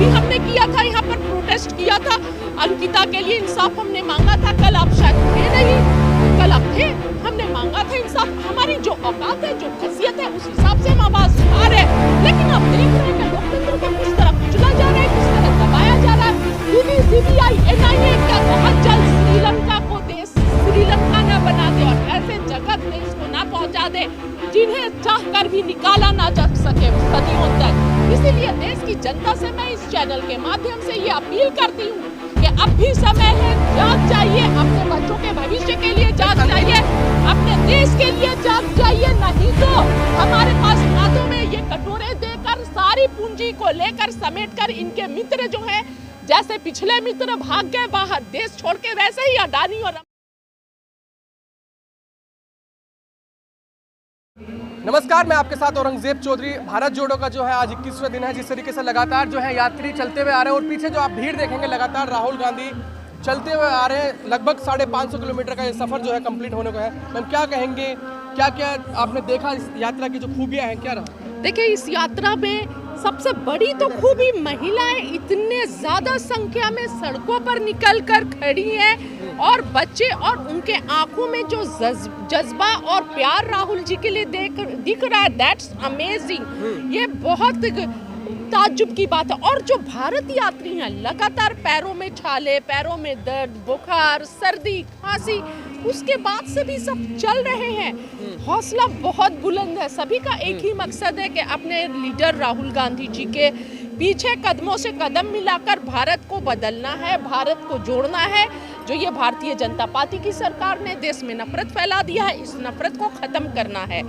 भी हमने किया था, यहाँ पर प्रोटेस्ट किया था, अंकिता के लिए इंसाफ हमने मांगा था। कल आप शायद थे नहीं, कल आप थे, हमने मांगा था इंसाफ। हमारी जो औकात है, जो हैसियत है, उस हिसाब से हम आवाज उठा रहे हैं। लेकिन आप देख रहे हैं कि लोकतंत्र को किस तरह कुचला जा रहा है, किस तरह दबाया जा रहा है। ईडी, सीबीआई, एनआईए क्या बहुत जल्द श्रीलंका को देश श्रीलंका न बना दे और ऐसे जगत देश को ना पहुंचा दे जिन्हें चाहकर भी निकाला ना जा सके सदियों तक। इसीलिए देश की जनता से मैं इस चैनल के माध्यम से ये अपील करती हूँ कि अब भी समय है, जाग जाइए, अपने बच्चों के भविष्य के लिए जाग जाइए, अपने देश के लिए जाग जाइए। नहीं तो हमारे पास हाथों में ये कटोरे देकर सारी पूंजी को लेकर समेटकर इनके मित्र जो है, जैसे पिछले मित्र भाग गए बाहर देश छोड़ के, वैसे ही अडानी और नमस्कार, मैं आपके साथ औरंगजेब चौधरी। भारत जोड़ो का जो है आज 21वें दिन है। जिस तरीके से लगातार जो है यात्री चलते हुए आ रहे हैं और पीछे जो आप भीड़ देखेंगे, लगातार राहुल गांधी चलते हुए आ रहे हैं। लगभग 550 किलोमीटर का ये सफर जो है कंप्लीट होने को है। मैम क्या कहेंगे, क्या क्या आपने देखा इस यात्रा की जो खूबियां हैं, क्या रहा? देखिए, इस यात्रा में सबसे बड़ी तो खूबी महिलाएं इतने ज्यादा संख्या में सड़कों पर निकल कर खड़ी हैं और बच्चे, और उनके आंखों में जो जज्बा और प्यार राहुल जी के लिए दिख रहा है, दैट्स अमेजिंग। ये बहुत ताज्जुब की बात है। और जो भारत यात्री हैं, लगातार पैरों में छाले, पैरों में दर्द, बुखार, सर्दी, खांसी, उसके बाद से भी सब चल रहे हैं। हौसला बहुत बुलंद है। सभी का एक ही मकसद है कि अपने लीडर राहुल गांधी जी के पीछे कदमों से कदम मिलाकर भारत को बदलना है, भारत को जोड़ना है। जो ये भारतीय जनता पार्टी की सरकार ने देश में नफरत फैला दिया है, इस नफरत को खत्म करना है।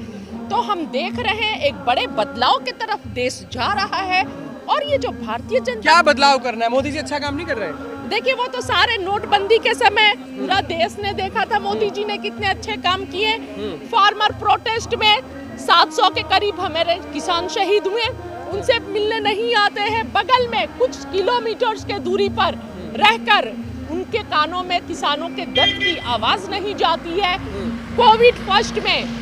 तो हम देख रहे हैं एक बड़े बदलाव की तरफ देश जा रहा है। और ये जो भारतीय जनता, क्या बदलाव करना है? मोदी जी अच्छा काम नहीं कर रहे? देखिए, वो तो सारे नोटबंदी के समय पूरा देश ने देखा था मोदी जी ने कितने अच्छे काम किए। फार्मर प्रोटेस्ट में 700 के करीब हमारे किसान शहीद हुए, उनसे मिलने नहीं आते हैं। बगल में कुछ किलोमीटर्स के दूरी पर रहकर उनके कानों में किसानों के दर्द की आवाज नहीं जाती है। कोविड फर्स्ट में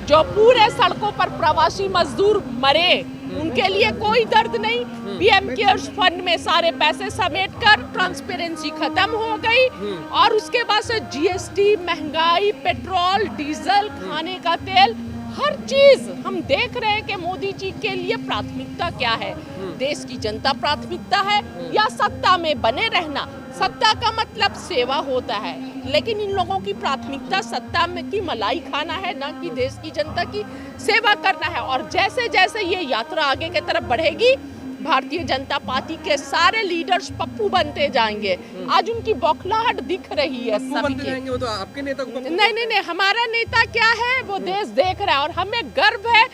जो पूरे सड़कों पर प्रवासी मजदूर मरे, उनके लिए कोई दर्द नहीं। पीएम केयर्स फंड में सारे पैसे समेटकर ट्रांसपेरेंसी खत्म हो गई। और उसके बाद से जीएसटी, महंगाई, पेट्रोल, डीजल, खाने का तेल, हर चीज हम देख रहे हैं कि मोदी जी के लिए प्राथमिकता क्या है। देश की जनता प्राथमिकता है या सत्ता में बने रहना? सत्ता का मतलब सेवा होता है, लेकिन इन लोगों की प्राथमिकता सत्ता में की मलाई खाना है, ना कि देश की जनता की सेवा करना है। और जैसे जैसे ये यात्रा आगे की तरफ बढ़ेगी, भारतीय जनता पार्टी के सारे लीडर्स पप्पू बनते जाएंगे। आज उनकी बौखलाहट दिख रही है सभी की। वो तो आपके नेता को नहीं, हमारा नेता क्या है वो देश देख रहा है। और हमें गर्व है,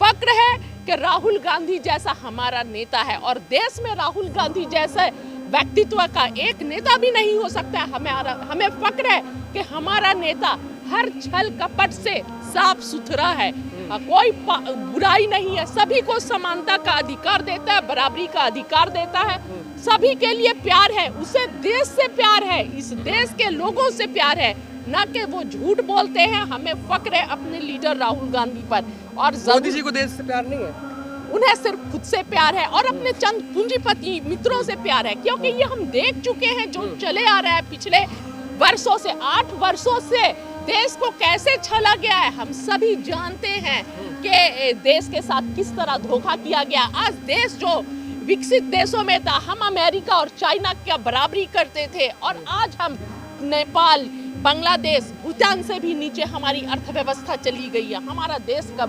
फक्र है कि राहुल गांधी जैसा हमारा नेता है। और देश में राहुल गांधी जैसे व्यक्तित्व का एक नेता भी नहीं हो सकता है। हमें फक्र है कि हमारा नेता हर छल कपट से साफ सुथरा है, कोई बुराई नहीं है, सभी को समानता का अधिकार देता है, बराबरी का अधिकार देता है, सभी के लिए प्यार है, उसे देश से प्यार है, इस देश के लोगों से प्यार है, ना कि वो झूठ बोलते हैं। हमें फक्र है अपने लीडर राहुल गांधी पर। और मोदी जी को देश से प्यार नहीं है, उन्हें सिर्फ खुद से प्यार है और अपने चंद पूंजीपति मित्रों से प्यार है। क्योंकि ये हम देख चुके हैं, जो चले आ रहा है पिछले वर्षों से, 8 वर्षों से देश को कैसे छला गया है। हम सभी जानते हैं कि देश के साथ किस तरह धोखा किया गया। आज देश जो विकसित देशों में था, हम अमेरिका और चाइना की बराबरी करते थे, और आज हम नेपाल, बांग्लादेश, भूटान से भी नीचे हमारी अर्थव्यवस्था चली गई है। हमारा देश का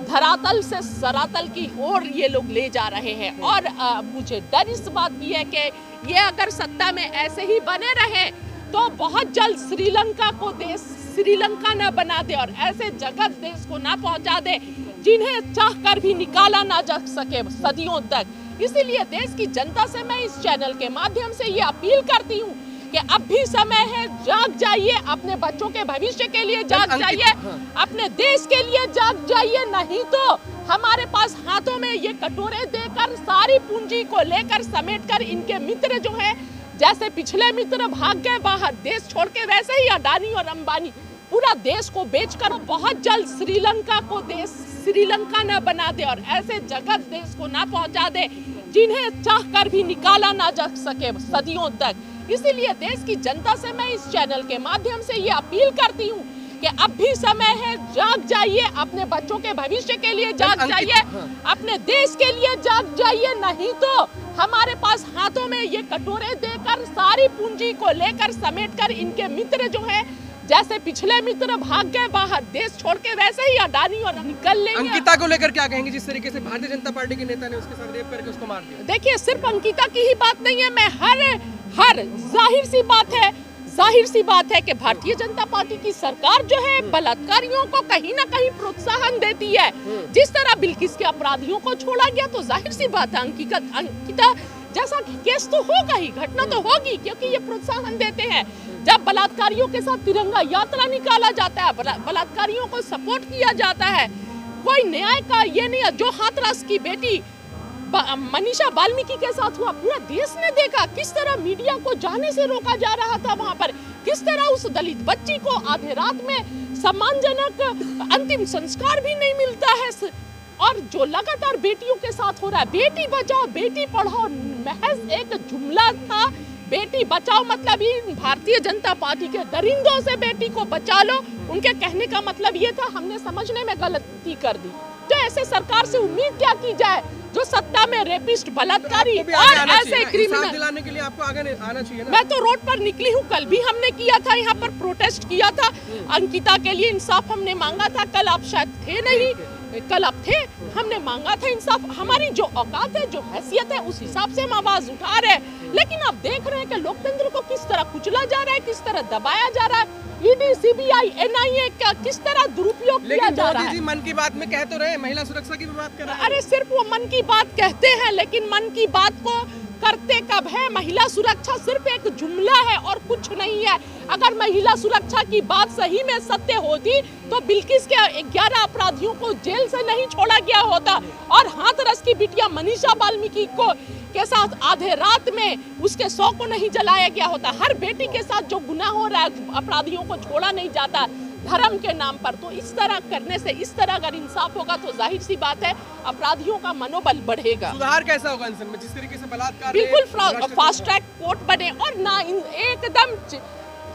धरातल से सरातल की ओर ये लोग ले जा रहे हैं। और मुझे डर इस बात की है कि ये अगर सत्ता में ऐसे ही बने रहे तो बहुत जल्द श्रीलंका को देश श्रीलंका न बना दे और ऐसे जगत देश को ना पहुंचा दे जिन्हें चाहकर भी निकाला ना जा सके सदियों तक। इसीलिए देश की जनता से मैं इस चैनल के माध्यम से ये अपील करती हूँ कि अब भी समय है, जाग जाइए, अपने बच्चों के भविष्य के लिए जाग जाइए, अपने देश के लिए जाग जाइए। नहीं तो हमारे पास हाथों में ये कटोरे देकर सारी पूंजी को लेकर समेटकर इनके मित्र जो हैं, जैसे पिछले मित्र भाग गए बाहर देश छोड़ के, वैसे ही अडानी और अंबानी पूरा देश को बेचकर बहुत जल्द श्रीलंका को देश श्रीलंका न बना दे और ऐसे जगत देश को ना पहुंचा दे जिन्हें चाहकर भी निकाला ना जा सके सदियों तक। इसीलिए देश की जनता से मैं इस चैनल के माध्यम से ये अपील करती हूँ कि अब भी समय है, जाग जाइए, अपने बच्चों के भविष्य के लिए जाग जाइए, अपने देश के लिए जाग जाइए, नहीं तो हमारे पास हाथों में ये कटोरे देकर सारी पूंजी को लेकर समेटकर इनके मित्र जो है, जैसे पिछले मित्र भाग गए बाहर देश छोड़ के, वैसे ही अडानी और निकल लेंगे। अंकिता को लेकर क्या कहेंगे, जिस तरीके से भारतीय जनता पार्टी के नेता ने उसके साथ रेप करके उसको मार दिया? देखिए, सिर्फ अंकिता की ही बात नहीं है, मैं हर जाहिर सी बात है कि भारतीय जनता पार्टी की सरकार जो है बलात्कारियों को कहीं ना कहीं प्रोत्साहन देती है। जिस तरह बिल्किस के अपराधियों को छोड़ा गया, तो जाहिर सी बात है अंकिता जैसा केस तो होगा ही, घटना तो होगी, क्योंकि ये प्रोत्साहन देते हैं। जब बलात्कारियों के साथ तिरंगा यात्रा निकाला जाता है, बलात्कारियों को सपोर्ट किया जाता है, कोई न्याय का ये नहीं। जो हाथरस की बेटी मनीषा वाल्मीकि के साथ हुआ, पूरा देश ने देखा किस तरह मीडिया को जाने से रोका जा रहा था वहां पर, किस तरह उस दलित बच्ची को आधे रात में सम्मानजनक अंतिम संस्कार भी नहीं मिलता है। और जो लगातार बेटियों के साथ हो रहा है, बेटी बचाओ बेटी पढ़ाओ महज एक जुमला था। बेटी बचाओ मतलब ही भारतीय जनता पार्टी के दरिंदों से बेटी को बचा लो, उनके कहने का मतलब ये था। हमने समझने में गलती कर दी। तो ऐसे सरकार से उम्मीद क्या की जाए जो सत्ता में रेपिस्ट, बलात्कारी और ऐसे क्रिमिनल दिलाने के लिए आपको आगे आना चाहिए ना। मैं तो रोड पर निकली हूँ, कल भी हमने किया था, यहाँ पर प्रोटेस्ट किया था, अंकिता के लिए इंसाफ हमने मांगा था। कल आप शायद थे नहीं, कल आप थे, हमने मांगा था इंसाफ। हमारी जो औकात है, जो हैसियत है, उस हिसाब से हम आवाज उठा रहे हैं। लेकिन आप देख रहे हैं कि लोकतंत्र को किस तरह कुचला जा रहा है, किस तरह दबाया जा रहा है। ईडी, सीबीआई, एनआईए का किस तरह दुरुपयोग किया जा रहा है। मन की बात में कह तो रहे, महिला सुरक्षा की भी बात कर रहे हैं। अरे सिर्फ वो मन की बात कहते हैं, लेकिन मन की बात को करते कब है? महिला सुरक्षा सिर्फ एक जुमला है और कुछ नहीं है। अगर महिला सुरक्षा की बात सही में सत्य होती तो बिल्किस के 11 अपराधियों को जेल से नहीं छोड़ा गया होता, और हाथरस की बिटिया मनीषा वाल्मीकि को के साथ आधे रात में उसके 100 को नहीं जलाया गया होता। हर बेटी के साथ जो गुनाह हो रहा है, अपराधियों को छोड़ा नहीं जाता धर्म के नाम पर। तो इस तरह करने से, इस तरह अगर इंसाफ होगा तो जाहिर सी बात है अपराधियों का मनोबल बढ़ेगा। सुधार कैसा होगा इंसान में, जिस तरीके से बलात्कार, बिल्कुल फास्ट ट्रैक कोर्ट बने और ना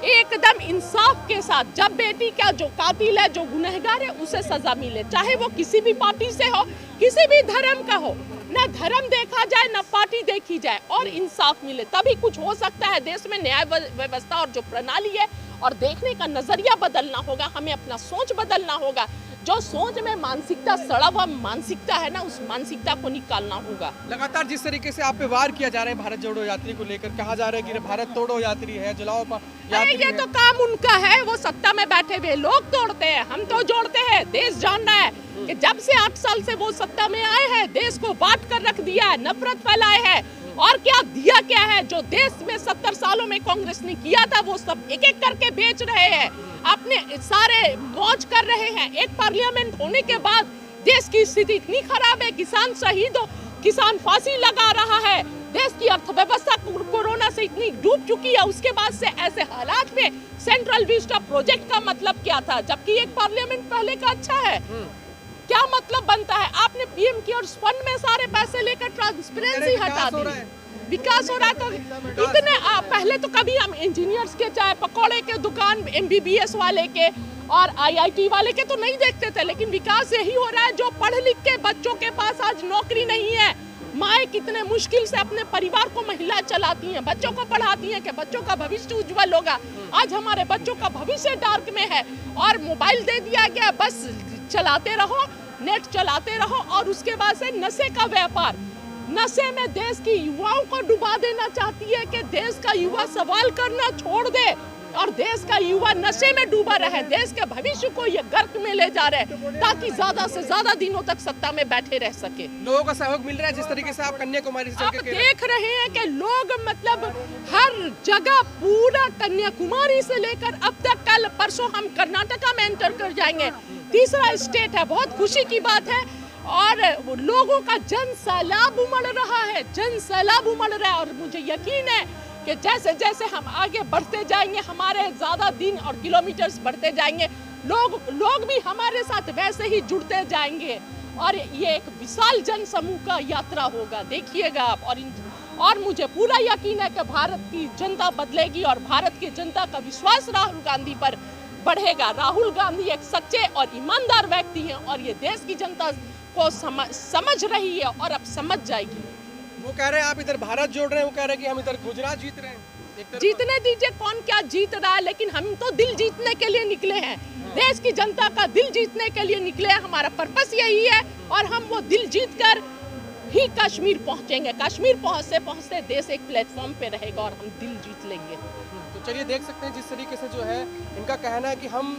एकदम इंसाफ के साथ, जब बेटी का जो कातिल है, जो गुनहगार है, उसे सजा मिले, चाहे वो किसी भी पार्टी से हो, किसी भी धर्म का हो। न धर्म देखा जाए, न पार्टी देखी जाए, और इंसाफ मिले, तभी कुछ हो सकता है देश में। न्याय व्यवस्था और जो प्रणाली है और देखने का नजरिया बदलना होगा, हमें अपना सोच बदलना होगा। जो सोच में मानसिकता सड़ा हुआ मानसिकता है ना, उस मानसिकता को निकालना होगा। लगातार जिस तरीके से आप पे वार किया जा रहा है भारत जोड़ो यात्री को लेकर, कहा जा रहा है कि भारत तोड़ो यात्री है, जलाओ यात्री ये तो काम उनका है, वो सत्ता में बैठे हुए लोग तोड़ते हैं, हम तो जोड़ते हैं। देश जान रहा है कि जब से 8 साल से वो सत्ता में आए हैं, देश को बांट कर रख दिया है, नफरत फैलाए है, और क्या दिया क्या है? जो देश में 70 सालों में कांग्रेस ने किया था, वो सब एक एक करके बेच रहे हैं, अपने सारे मौज कर रहे हैं। एक पार्लियामेंट होने के बाद देश की स्थिति इतनी खराब है, किसान शहीद हो, किसान फांसी लगा रहा है, देश की अर्थव्यवस्था कोरोना से इतनी डूब चुकी है। उसके बाद से ऐसे हालात में सेंट्रल विस्टा प्रोजेक्ट का मतलब क्या था, जबकि एक पार्लियामेंट पहले का अच्छा है? क्या मतलब बनता है? आपने पीएम केयर्स फंड में सारे पैसे लेकर ट्रांसपेरेंसी हटा दी। विकास हो रहा है तो इतने पहले तो कभी हम इंजीनियर्स के, चाहे पकौड़े के दुकान, एमबीबीएस वाले के और आईआईटी वाले के तो नहीं देखते थे, लेकिन विकास यही हो रहा है जो पढ़ लिख के बच्चों के पास आज नौकरी नहीं है। माएँ कितने मुश्किल से अपने परिवार को महिला चलाती हैं, बच्चों को पढ़ाती हैं कि बच्चों का भविष्य उज्जवल होगा। आज हमारे बच्चों का भविष्य डार्क में है, और मोबाइल दे दिया गया, बस चलाते रहो, नेट चलाते रहो, और उसके बाद से नशे का व्यापार। नशे में देश की युवाओं को डुबा देना चाहती है कि देश का युवा सवाल करना छोड़ दे और देश का युवा नशे में डूबा रहे। देश के भविष्य को ये गर्क में ले जा रहे हैं ताकि ज्यादा से ज्यादा दिनों तक सत्ता में बैठे रह सके। लोगों का सहयोग मिल रहा है, जिस तरीके से आप कन्याकुमारी से आप देख रहे हैं कि लोग मतलब हर जगह, पूरा कन्याकुमारी से लेकर अब तक, कल परसों हम कर्नाटका में एंटर कर जाएंगे, तीसरा स्टेट है। बहुत खुशी की बात है, और लोगों का जन सैलाब उमड़ रहा है, जन सैलाब उमड़ रहा है। और मुझे यकीन है कि जैसे जैसे हम आगे बढ़ते जाएंगे, हमारे ज्यादा दिन और किलोमीटर्स बढ़ते जाएंगे, लोग भी हमारे साथ वैसे ही जुड़ते जाएंगे। और ये एक विशाल जन समूह का यात्रा होगा, देखिएगा आप। और मुझे पूरा यकीन है कि भारत की जनता बदलेगी और भारत की जनता का विश्वास राहुल गांधी पर बढ़ेगा। राहुल गांधी एक सच्चे और ईमानदार व्यक्ति हैं और ये देश की जनता को समझ रही है और अब समझ जाएगी। वो कह रहे हैं आप इधर भारत जोड़ रहे हैं, वो कह रहे हैं कि हम इधर गुजरात जीत रहे हैं। जीतने दीजिए, कौन क्या जीत रहा है, लेकिन हम तो दिल जीतने के लिए निकले हैं। देश की जनता का दिल जीतने के लिए निकले हैं, हमारा पर्पस यही है और हम वो दिल जीत कर ही कश्मीर पहुंचेंगे। कश्मीर पहुंचते पहुंचते देश एक प्लेटफॉर्म पे रहेगा और हम दिल जीत लेंगे। तो चलिए देख सकते हैं जिस तरीके से जो है इनका कहना है कि हम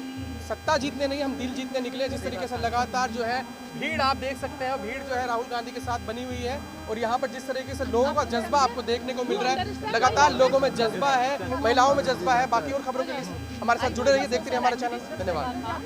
सत्ता जीतने नहीं, हम दिल जीतने निकले। जिस तरीके से लगातार जो है भीड़ आप देख सकते हैं, भीड़ जो है राहुल गांधी के साथ बनी हुई है और यहाँ पर जिस तरीके से लोगों का जज्बा आपको देखने को मिल रहा है, लगातार लोगों में जज्बा है, महिलाओं में जज्बा है। बाकी और खबरों के लिए हमारे साथ जुड़े रहिए, देखते रहिए हमारा चैनल। धन्यवाद।